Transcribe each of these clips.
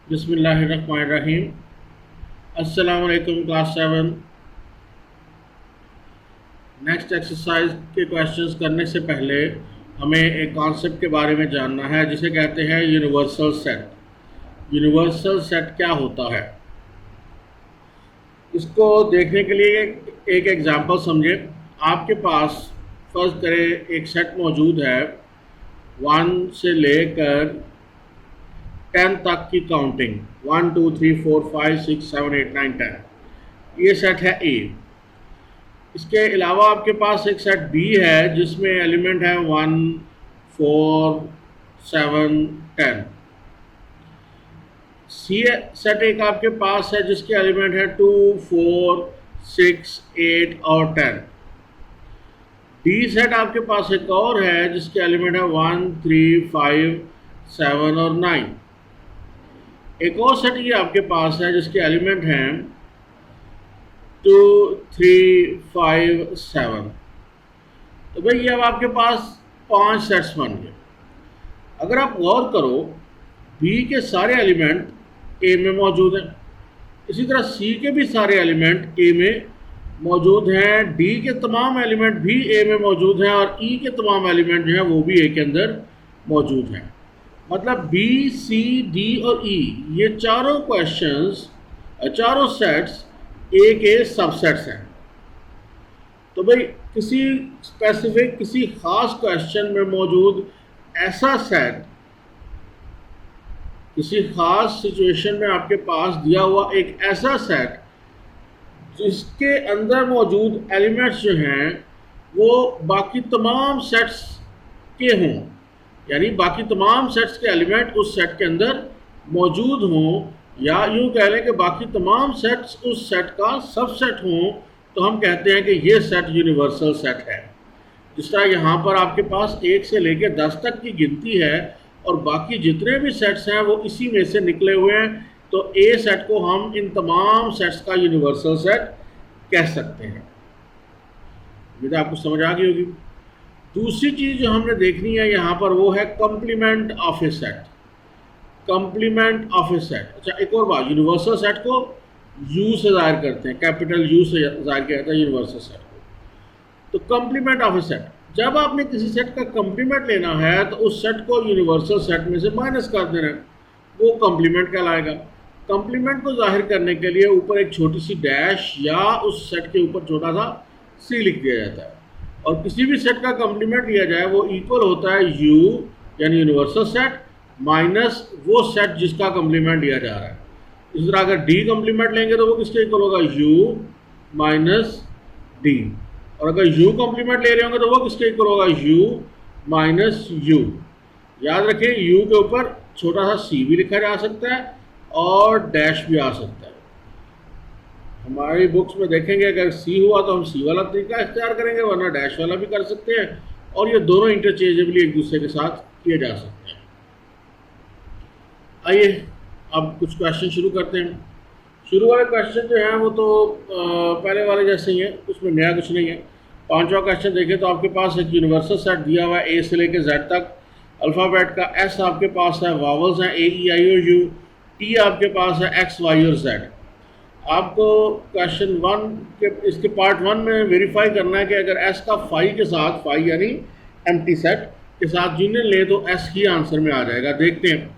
बिस्मिल्लाहिर्रहमानिर्रहीम। अस्सलाम वालेकुम क्लास 7। नेक्स्ट एक्सरसाइज के क्वेश्चंस करने से पहले हमें एक कॉन्सेप्ट के बारे में जानना है जिसे कहते हैं यूनिवर्सल सेट। यूनिवर्सल सेट क्या होता है, इसको देखने के लिए एक एग्जांपल समझें। आपके पास फर्ज करें एक सेट मौजूद है, 1 से लेकर 10 तक की काउंटिंग, 1 2 3 4 5 6 7 8 9 10। ये सेट है ए। इसके अलावा आपके पास एक सेट बी है जिसमें एलिमेंट है 1 4 7 10। सी सेट एक आपके पास है जिसके एलिमेंट है 2 4 6 8 और 10। डी सेट आपके पास एक और है जिसके एलिमेंट है 1 3 5 7 और 9। एक और सेट ये आपके पास है जिसके एलिमेंट हैं 2 3 5 7। तो भाई ये अब आपके पास 5 सेट्स बन गए। अगर आप गौर करो, बी के सारे एलिमेंट ए में मौजूद हैं, इसी तरह सी के भी सारे एलिमेंट ए में मौजूद हैं, डी के तमाम एलिमेंट भी ए में मौजूद हैं और ई के तमाम एलिमेंट जो हैं वो भी ए के अंदर मौजूद हैं। मतलब बी सी डी और ई ये चारों क्वेश्चंस, चारों सेट्स ए के सबसेट्स हैं। तो भाई किसी स्पेसिफिक, किसी खास क्वेश्चन में मौजूद ऐसा सेट, किसी खास सिचुएशन में आपके पास दिया हुआ एक ऐसा सेट जिसके अंदर मौजूद एलिमेंट्स जो हैं वो बाकी तमाम सेट्स के हों, यानी बाकी तमाम सेट्स के एलिमेंट उस सेट के अंदर मौजूद हों, या यूँ कह लें कि बाकी तमाम सेट्स उस सेट का सबसेट हों, तो हम कहते हैं कि ये सेट यूनिवर्सल सेट है। जिस तरह यहाँ पर आपके पास 1 से लेकर 10 तक की गिनती है और बाकी जितने भी सेट्स हैं वो इसी में से निकले हुए हैं, तो ए सेट को हम इन तमाम सेट्स का यूनिवर्सल सेट कह सकते हैं। ये तो आपको समझ आ गई होगी। दूसरी चीज़ जो हमने देखनी है यहाँ पर वो है complement of a set. Complement of a set, अच्छा एक और बात, यूनिवर्सल सेट को यू से ज़ाहिर करते हैं, कैपिटल यू से ज़ाहिर किया जाता है यूनिवर्सल सेट को। तो कॉम्प्लीमेंट ऑफ ए सेट, जब आपने किसी सेट का कॉम्प्लीमेंट लेना है तो उस सेट को यूनिवर्सल सेट में से माइनस कर देना है, वो कॉम्प्लीमेंट कहलाएगा। कॉम्प्लीमेंट को जाहिर करने के लिए ऊपर एक छोटी सी डैश या उस सेट के ऊपर छोटा सा सी लिख दिया जाता है, और किसी भी सेट का कॉम्प्लीमेंट लिया जाए वो इक्वल होता है यू यानी यूनिवर्सल सेट माइनस वो सेट जिसका कॉम्प्लीमेंट लिया जा रहा है। इस तरह अगर डी कॉम्प्लीमेंट लेंगे तो वो किसके इक्वल होगा, यू माइनस डी, और अगर यू कॉम्प्लीमेंट ले रहे होंगे तो वो किसके इक्वल होगा, यू माइनस यू। याद रखें यू के ऊपर छोटा सा सी भी लिखा जा सकता है और डैश भी आ सकता है। हमारी बुक्स में देखेंगे अगर सी हुआ तो हम सी वाला तरीका इख्तियार करेंगे, वरना डैश वाला भी कर सकते हैं, और ये दोनों इंटरचेंजेबली एक दूसरे के साथ किए जा सकते हैं। आइए अब कुछ क्वेश्चन शुरू करते हैं। शुरू वाले क्वेश्चन जो हैं वो तो पहले वाले जैसे ही हैं, उसमें नया कुछ नहीं है। पांचवा क्वेश्चन देखें तो आपके पास एक यूनिवर्सल सेट दिया हुआ है ए से लेकर जेड तक। अल्फ़ाबेट का एस आपके पास है, वावल्स हैं ए ई आई और यू, टी आपके पास है एक्स वाई और जेड। आपको क्वेश्चन 1 के इसके पार्ट 1 में वेरीफाई करना है कि अगर एस का फाई के साथ, फाई यानी एम्प्टी सेट के साथ यूनियन ले तो एस ही आंसर में आ जाएगा। देखते हैं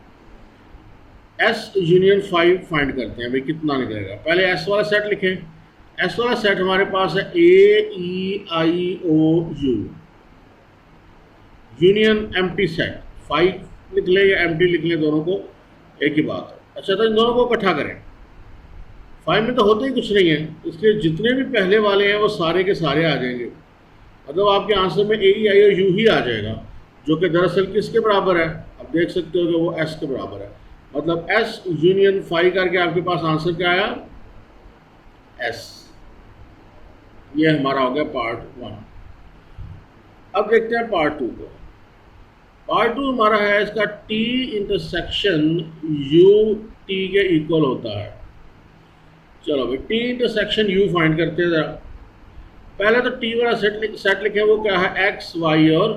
एस यूनियन 5 फाइंड करते हैं, भाई कितना निकलेगा। पहले एस वाला सेट लिखें। एस वाला सेट हमारे पास है ए ई आई ओ यू, यूनियन एम्प्टी सेट, 5 लिख लें या एम्प्टी लिख लें, दोनों को एक ही बात है। अच्छा तो इन दोनों को इकट्ठा करें। 5 में तो होते ही कुछ नहीं है, इसलिए जितने भी पहले वाले हैं वो सारे के सारे आ जाएंगे, मतलब आपके आंसर में ए ई आई और यू ही आ जाएगा, जो कि दरअसल किसके बराबर है, आप देख सकते हो कि वो एस के बराबर है। मतलब एस यूनियन 5 करके आपके पास आंसर क्या आया, एस। ये हमारा हो गया पार्ट 1। अब देखते हैं पार्ट 2 को। पार्ट 2 हमारा है, इसका टी इंटरसेक्शन यू टी के इक्वल होता है। चलो भाई टी इंटरसेक्शन यू फाइंड करते हैं ज़रा। पहले तो टी वाला सेट लिखें, वो क्या है, एक्स वाई और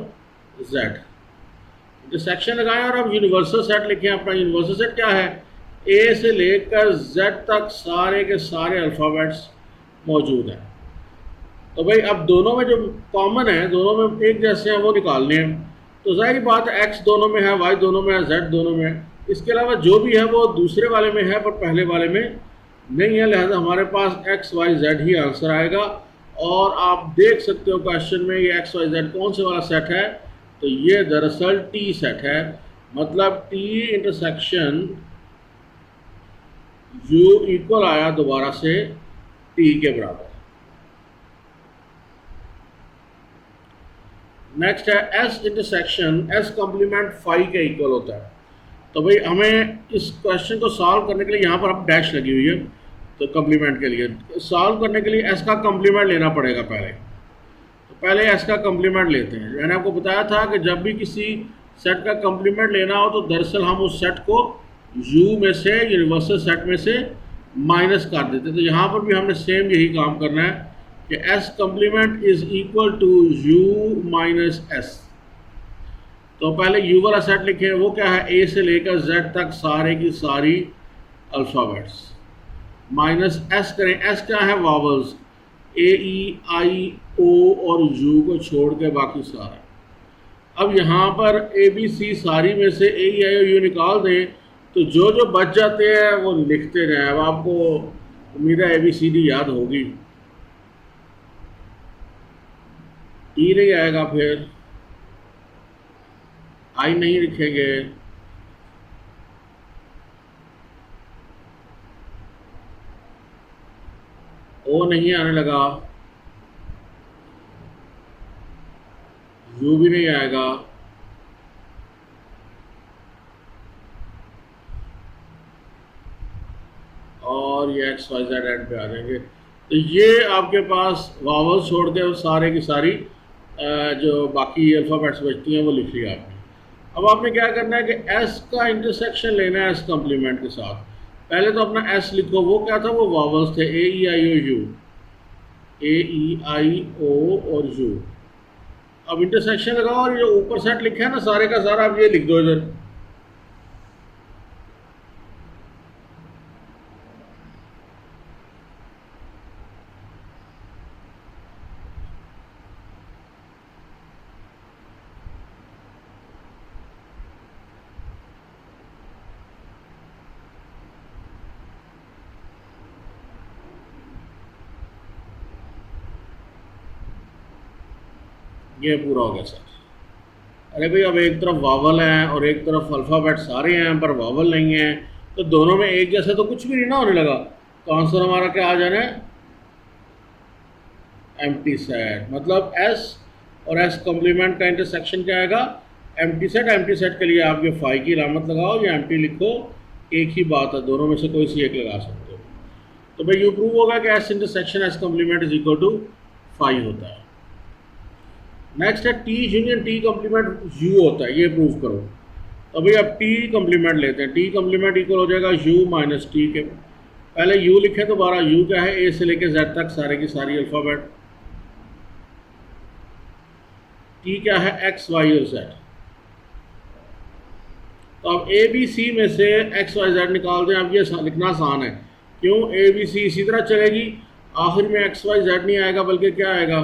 जेड। इंटरसेक्शन लगाएं और अब यूनिवर्सल सेट लिखें। अपना यूनिवर्सल सेट क्या है, ए से लेकर जेड तक सारे के सारे अल्फ़ाबेट्स मौजूद हैं। तो भाई अब दोनों में जो कॉमन है, दोनों में एक जैसे हैं, वो निकालने हैं। तो ज़ाहिर बात है एक्स दोनों में है, वाई दोनों में है, जेड दोनों में है। इसके अलावा जो भी है वो दूसरे वाले में है पर पहले वाले में नहीं है, लिहाजा हमारे पास एक्स वाई जेड ही आंसर आएगा। और आप देख सकते हो क्वेश्चन में ये एक्स वाई जेड कौन से वाला सेट है, तो ये दरअसल टी सेट है, मतलब टी इंटरसेक्शन यू इक्वल आया दोबारा से टी के बराबर। नेक्स्ट है S intersection S complement phi के इक्वल होता है। तो भाई हमें इस क्वेश्चन को सॉल्व करने के लिए यहाँ पर अब डैश लगी हुई है, तो कॉम्प्लीमेंट के लिए सॉल्व करने के लिए एस का कॉम्प्लीमेंट लेना पड़ेगा पहले। तो पहले एस का कॉम्प्लीमेंट लेते हैं। मैंने आपको बताया था कि जब भी किसी सेट का कॉम्प्लीमेंट लेना हो तो दरअसल हम उस सेट को यू में से, यूनिवर्सल सेट में से माइनस कर देते। तो यहाँ पर भी हमने सेम यही काम करना है कि S complement is equal to U minus S. तो पहले यू वाला सेट लिखें, वो क्या है, ए से लेकर जेड तक सारे की सारी अल्फ़ाबेट्स, माइनस एस करें। एस क्या है, वावल्स, ए ई आई ओ और यू को छोड़ के बाकी सारा। अब यहाँ पर ए बी सी सारी में से ए ई आई ओ यू निकाल दें, तो जो जो बच जाते हैं वो लिखते रहें। अब आपको उम्मीद है ए बी सी डी याद होगी। ई नहीं आएगा, फिर आई नहीं लिखेंगे, ओ नहीं आने लगा, यू भी नहीं आएगा, और ये एक्स वाई जेड एंड पे आ जाएंगे। तो ये आपके पास वावल छोड़ के सारे की सारी जो बाकी अल्फ़ाबेट्स बचती हैं वो लिख लिया आपने। अब आपने क्या करना है कि एस का इंटरसेक्शन लेना है एस कॉम्प्लीमेंट के साथ। पहले तो अपना एस लिखो, वो क्या था, वो वावल्स थे, ए ई आई ओ यू, ए ई आई ओ और यू। अब इंटरसेक्शन लगाओ और ये ऊपर सेट लिखा है ना सारे का सारा, अब ये लिख दो इधर। ये पूरा हो गया सर। अरे भाई अब एक तरफ वावल है और एक तरफ अल्फ़ाबेट सारे हैं पर वावल नहीं है, तो दोनों में एक जैसा तो कुछ भी नहीं ना होने लगा। तो आंसर हमारा क्या आ जाना है, एम्प्टी सेट। मतलब एस और एस कॉम्प्लीमेंट का इंटरसेक्शन क्या आएगा, एम्प्टी सेट। एम्प्टी सेट के लिए आप ये फाई की अलामत लगाओ या एम्प्टी लिखो, एक ही बात है, दोनों में से कोई सी एक लगा सकते हो। तो भाई ये प्रूव होगा कि S intersection S complement is equal to phi होता है। नेक्स्ट है T union T complement U होता है, ये प्रूव करो। तो भाई अब टी कॉम्प्लीमेंट लेते हैं। टी कॉम्प्लीमेंट इक्वल हो जाएगा यू माइनस टी के। पहले यू लिखे, दोबारा यू क्या है, ए से लेके जेड तक सारे की सारी अल्फ़ाबेट। टी क्या है, एक्स वाई और जेड। तो अब ए बी सी में से एक्स वाई जेड निकाल दें। अब ये लिखना आसान है, क्यों, ए बी सी इसी तरह चलेगी, आखिर में एक्स वाई जेड नहीं आएगा बल्कि क्या आएगा,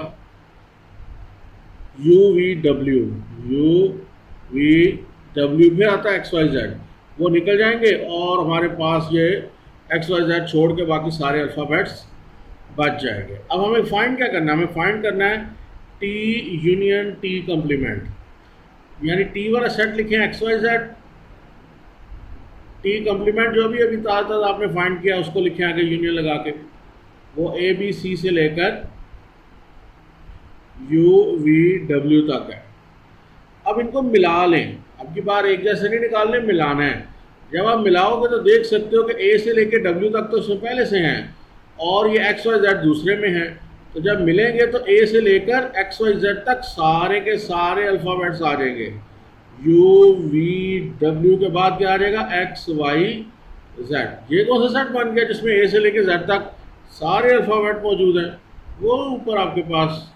you V W, you V W फिर आता है एक्स वाई जेड, वो निकल जाएंगे और हमारे पास ये एक्स वाई जेड छोड़ के बाकी सारे अल्फ़ाबेट्स बच जाएंगे। अब हमें फाइंड क्या करना है, हमें फाइंड करना है टी यूनियन टी कॉम्प्लीमेंट, यानी टी वाला सेट लिखें X Y Z, T complement जो भी अभी ताज़ा आपने फाइंड किया उसको लिखें आगे यूनियन लगा के, वो ए बी सी से लेकर यू वी डब्ल्यू तक है। अब इनको मिला लें, अब की बार एक जैसे नहीं निकालने, मिलाना है। जब आप मिलाओगे तो देख सकते हो कि ए से लेकर डब्ल्यू तक तो इसमें पहले से हैं और ये एक्स वाई जेड दूसरे में है। तो जब मिलेंगे तो ए से लेकर एक्स वाई जेड तक सारे के सारे अल्फ़ाबेट्स आ जाएंगे। यू वी डब्ल्यू के बाद क्या आ जाएगा, एक्स वाई जेड। ये कौन सा सेट बन गया जिसमें ए से लेकर जेड तक सारे अल्फ़ाबेट मौजूद हैं, वो ऊपर आपके पास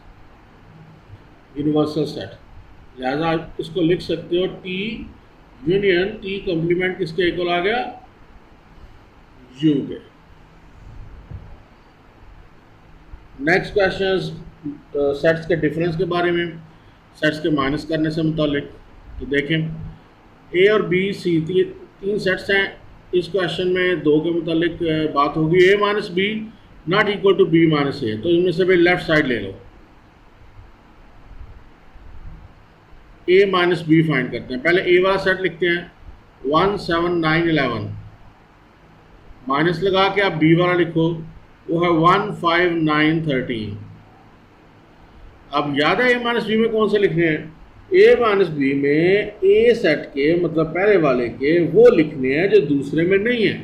यूनिवर्सल सेट। लिहाजा आप इसको लिख सकते हो टी यूनियन टी कॉम्प्लीमेंट किसके इक्वल आ गया, यू के। नेक्स्ट क्वेश्चन सेट्स के डिफरेंस के बारे में, सेट्स के माइनस करने से मुतालिक। तो देखें ए और बी सी तीन सेट्स हैं। इस क्वेश्चन में दो के मुतालिक बात होगी। A minus B not equal to B minus A. तो इनमें से भाई लेफ्ट साइड ले लो, ए माइनस बी फाइंड करते हैं। पहले ए वाला सेट लिखते हैं 1 7 9 11, माइनस लगा के आप बी वाला लिखो, वो है 1 5 9 13। अब याद है ए माइनस बी में कौन से लिखने हैं? ए माइनस बी में ए सेट के मतलब पहले वाले के वो लिखने हैं जो दूसरे में नहीं है,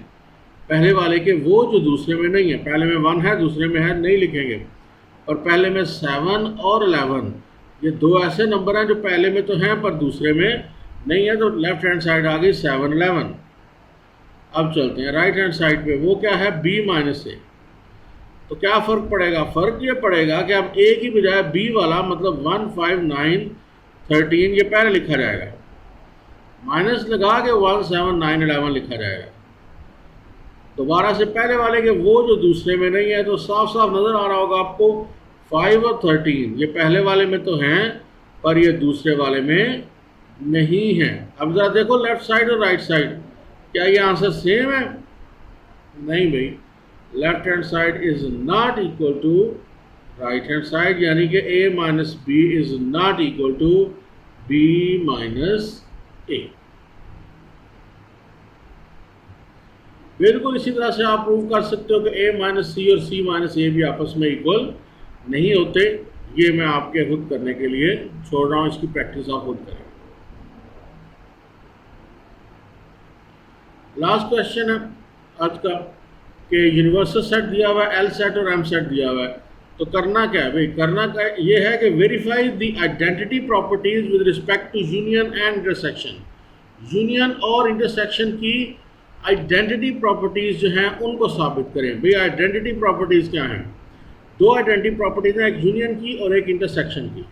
पहले वाले के वो जो दूसरे में नहीं है। पहले में 1 है, दूसरे में है, नहीं लिखेंगे। और पहले में 7 और 11, ये दो ऐसे नंबर हैं जो पहले में तो हैं पर दूसरे में नहीं है, तो लेफ्ट हैंड साइड आ गई 7 11। अब चलते हैं राइट हैंड साइड पे, वो क्या है? B minus A. तो क्या फ़र्क पड़ेगा? फ़र्क ये पड़ेगा कि अब ए की बजाय बी वाला मतलब 1 5 9 13 ये पहले लिखा जाएगा, माइनस लगा के 1 7 9 11 लिखा जाएगा। दोबारा से पहले वाले के वो जो दूसरे में नहीं है, तो साफ साफ नज़र आ रहा होगा आपको 5 और 13 ये पहले वाले में तो हैं पर ये दूसरे वाले में नहीं है। अब ज़रा देखो लेफ्ट साइड और राइट साइड, क्या ये आंसर सेम है? नहीं भाई, left hand side is not equal to right hand side, यानी कि A minus B is not equal to B minus A. बिल्कुल इसी तरह से आप प्रूव कर सकते हो कि ए माइनस सी और सी माइनस ए भी आपस में इक्वल नहीं होते। ये मैं आपके खुद करने के लिए छोड़ रहा हूँ, इसकी प्रैक्टिस आप खुद करें। लास्ट क्वेश्चन है आज का कि यूनिवर्सल सेट दिया हुआ है, एल सेट और एम सेट दिया हुआ है। तो करना क्या है भाई? करना क्या ये है कि verify the identity properties with respect to union and intersection. Union और इंटरसेक्शन की आइडेंटिटी प्रॉपर्टीज जो हैं उनको साबित करें। भाई आइडेंटिटी प्रॉपर्टीज क्या हैं? दो आइडेंटिटी प्रॉपर्टीज हैं, एक यूनियन की और एक इंटरसेक्शन की।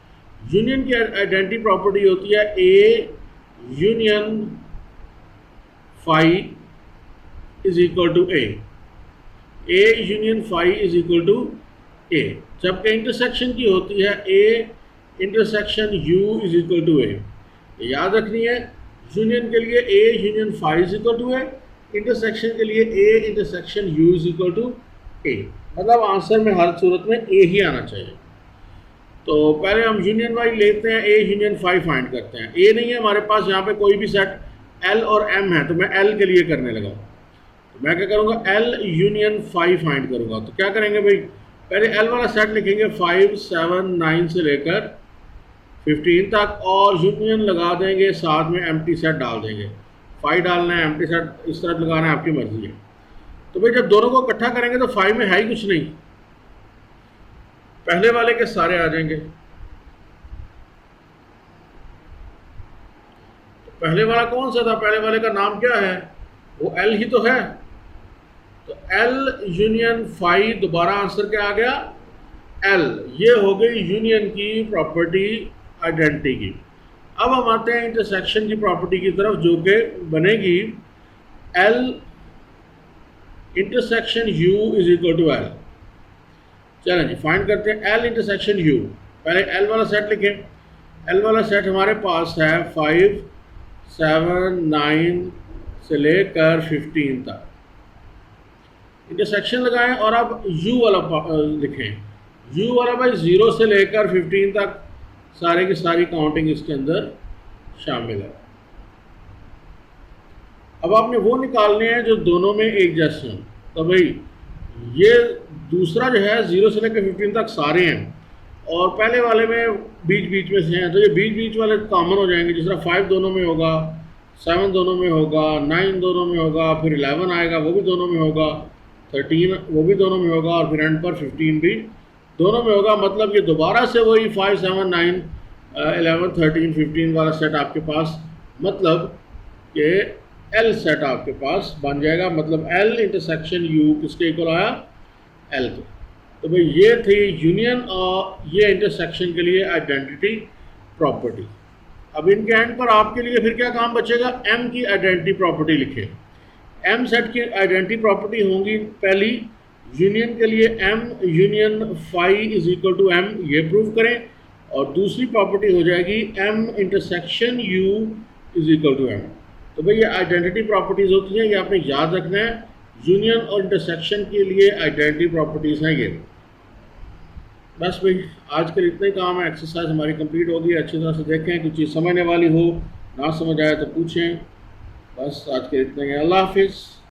यूनियन की आइडेंटिटी प्रॉपर्टी होती है A union phi is equal to A, A union phi is equal to A. जबकि इंटरसेक्शन की होती है A intersection U is equal to A. याद रखनी है, यूनियन के लिए A union phi is equal to A, intersection के लिए A intersection U is equal to A. मतलब आंसर में हर सूरत में ए ही आना चाहिए। तो पहले हम यूनियन वाई लेते हैं, ए यूनियन फाई फाइंड करते हैं। ए नहीं है हमारे पास यहाँ पे कोई भी सेट, एल और एम है, तो मैं एल के लिए करने लगा। तो मैं क्या करूँगा? एल यूनियन फाई फाइंड करूँगा। तो क्या करेंगे भाई? पहले एल वाला सेट लिखेंगे 5 7 9 से लेकर 15 तक, और यूनियन लगा देंगे, साथ में एम्प्टी सेट डाल देंगे। 5 डालना है, एम्प्टी सेट इस तरह लगाना है, आपकी मर्जी है। तो भाई जब दोनों को इकट्ठा करेंगे तो 5 में है ही कुछ नहीं, पहले वाले के सारे आ जाएंगे। तो पहले वाला कौन सा था? पहले वाले का नाम क्या है? वो एल ही तो है। तो एल यूनियन फाई, दोबारा आंसर क्या आ गया? एल। ये हो गई यूनियन की प्रॉपर्टी आइडेंटिटी की। अब हम आते हैं इंटरसेक्शन की प्रॉपर्टी की तरफ, जो कि बनेगी L intersection U is equal to L. चलें जी फाइंड करते हैं एल इंटरसेक्शन यू। पहले एल वाला सेट लिखें। एल वाला सेट हमारे पास है 5 7 9 से लेकर 15 तक। इंटरसेक्शन लगाएं और अब यू वाला लिखें। यू वाला भाई 0 से लेकर 15 तक सारे की सारी काउंटिंग इसके अंदर शामिल है। अब आपने वो निकालने हैं जो दोनों में एक जैसे हैं। तो भाई ये दूसरा जो है 0 से लेकर 15 तक सारे हैं, और पहले वाले में बीच बीच में से हैं, तो ये बीच बीच वाले कॉमन हो जाएंगे। जिस तरह 5 दोनों में होगा, 7 दोनों में होगा, 9 दोनों में होगा, फिर 11 आएगा वो भी दोनों में होगा, 13 वो भी दोनों में होगा, और फिर एंड पर 15 भी दोनों में होगा। मतलब ये दोबारा से वही 5 7 9 11 13 15 वाला सेट आपके पास, मतलब कि एल सेट आपके पास बन जाएगा। मतलब एल इंटरसेक्शन यू किसके इक्वल आया? एल के। तो भाई ये थी यूनियन और ये इंटरसेक्शन के लिए आइडेंटिटी प्रॉपर्टी। अब इनके एंड पर आपके लिए फिर क्या काम बचेगा? एम की आइडेंटिटी प्रॉपर्टी लिखें। एम सेट की आइडेंटिटी प्रॉपर्टी होंगी पहली, यूनियन के लिए M union phi is equal to M, ये प्रूव करें। और दूसरी प्रॉपर्टी हो जाएगी M intersection U is equal to M. तो भाई ये आइडेंटिटी प्रॉपर्टीज़ होती हैं, ये आपने याद रखना है। यूनियन और इंटरसेक्शन के लिए आइडेंटिटी प्रॉपर्टीज़ हैं ये। बस भाई आज के लिए इतना ही काम है। एक्सरसाइज हमारी कंप्लीट होगी, अच्छी तरह से देखें, कुछ चीज़ समझने वाली हो, ना समझ आए तो पूछें। बस आज के लिए इतना ही है। अल्लाह हाफिज़।